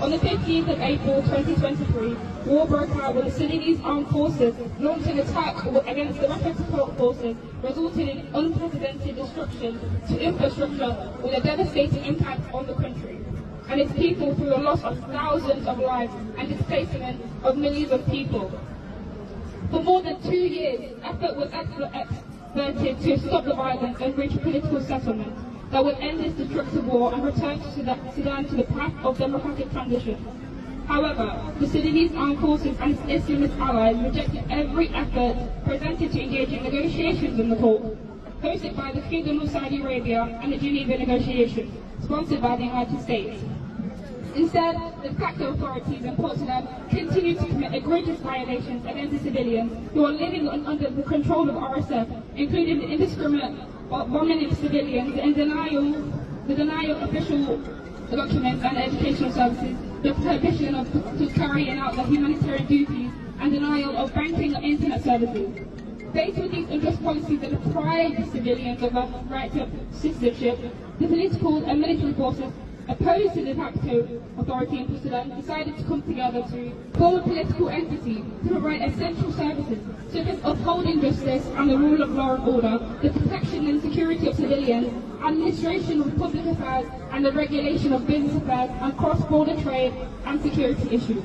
On the 15th of April 2023, war broke out when the Sudanese armed forces launched an attack against the rapid support forces, resulting in unprecedented destruction to infrastructure with a devastating impact on the country and its people through the loss of thousands of lives and displacement of millions of people. For more than 2 years, effort was exerted to stop the violence and reach a political settlement that would end this destructive war and return Sudan to the path of democratic transition. However, the Sudanese armed forces and its Islamist allies rejected every effort presented to engage in negotiations in the talks, hosted by the Kingdom of Saudi Arabia and the Geneva negotiations, sponsored by the United States. Instead, the de facto authorities in Port Sudan continue to commit egregious violations against the civilians who are living under the control of RSF, including the indiscriminate bombing of civilians, the denial of official documents and educational services, the prohibition of carrying out their humanitarian duties, and denial of banking and internet services. Faced with these unjust policies that deprive the civilians of a right to citizenship, the political and military forces opposed to the de facto authority in Sudan decided to come together to form a political entity to provide essential services such as upholding justice and the rule of law and order, the protection and security of civilians, administration of public affairs, and the regulation of business affairs and cross-border trade and security issues.